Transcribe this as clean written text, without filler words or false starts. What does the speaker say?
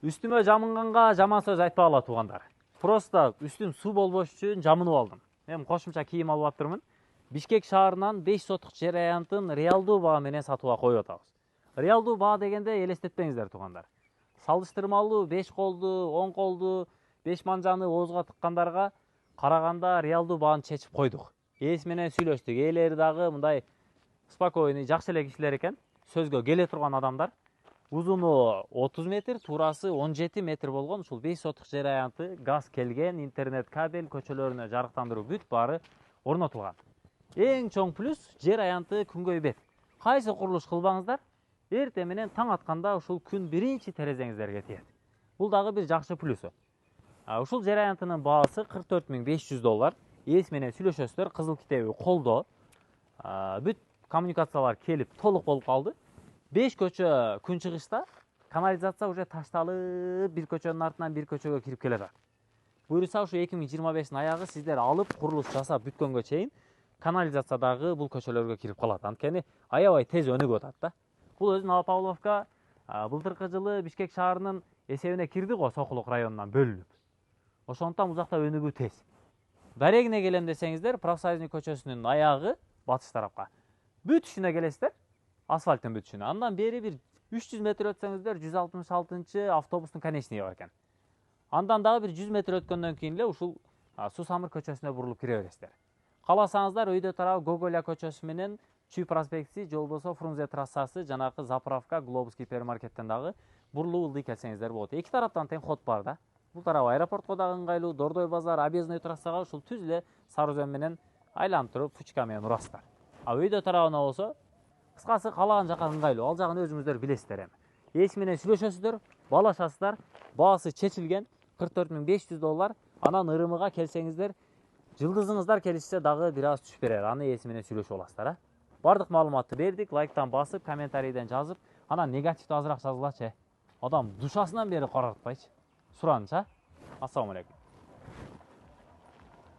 Üstüme жамынганга жаман сөз айтпагыла туугандар. Просто üstüm суу болбош үчүн жамынып алдым. Мен кошумча кийим алып аптырмын. Бишкек шаарынан 5 сотук жер аянтын реалдуу баа менен сатууга коюп атабыз. Реалдуу баа дегенде элестетпеңиздер туугандар. Салыштырмалуу 5 колду, 10 колду, 5 манжаны оозго тыккандарга караганда реалдуу бааны чечип койдук. Ээси менен сүйлөштүк. Ээлери дагы мындай спокойный, жакшы эле кишилер экен. Сөзгө келе турган адамдар. Узуну 30 метр, туурасы 17 метр болгон ушул 5 сотук жер аянты газ келген, интернет кабель, көчөлөрүнө жарыктандыруу бүт баары орнотулган. Эң чоң плюс жер аянты күнгөй бет. Кайсы курулуш кылбаңыздар, эртең менен таң атканда ушул күн биринчи терезеңиздерге тиет. Бул дагы бир жакшы плюсу. Ушул жер аянтынын баасы $44.500. Ээси менен сүйлөшөсүздөр, кызыл китеби колдо. Бүт коммуникациялар келип толук болуп калды. 5 көчө күнчыгышта канализация уже ташталып, бир көчөнүн артынан бир көчөгө кирип келе жатат. Буюрса ушу 2025-тин аягы сиздер алып курулуш жасап бүткөнгө чейин канализация дагы бул көчөлөргө кирип калат. Анткени аябай тез өнүгүп атат да. Бул өзү Новопавловка былтыркы жылы Бишкек шаарынын эсебине кирди го, Сокулук районунан бөлүнүп. Ошондуктан бул жакта өнүгүү тез. Дарегине келем десеңиздер, Профсоюзный көчөсүнүн аягы батыш тарапка. Бүтүшүнө келесиздер, асфальттын бүтүшүнө. Андан бери бир 300 метр өтсөңүздөр 166-чы автобустун конечниги бар экен. Андан дагы бир 100 метр өткөндөн кийин эле ушул Суу Самыр көчөсүнө бурулуп кире бересиздер. Кааласаңыздар өйдө тарабы Гоголя көчөсү менен Чүй проспекти же болбосо Фрунзе трассасы, жанакы заправка, Глобус гипермаркеттен дагы бурулуп ылдый келсеңиздер болот. Эки тараптан тең ход бар да. Бул тарап аэропортко дагы ыңгайлуу, Дордой базар, Объездной трассага ушул түз эле Сары Өзөн менен айланып туруп Фучка менен урасыздар. Өйдө тарабына болсо кыскасы каалаган жака ыңгайлуу. Ал жагын өзүңүздөр билесиздер эми. Ээси менен сүйлөшөсүздөр, баалашасыздар. Баасы чечилген $44.500. Анан ырымыга келсеңиздер, жылдызыңыздар келишсе дагы бир аз түшүп берер. Аны ээси менен сүйлөшүп аласыздар, Бардык маалыматты бердик, лайктан басып, комментарийден жазып, анан негативди азыраак жазгылачы. Адам душасынан бери каратпайчы. Сураныча. Ассаламу алейкум.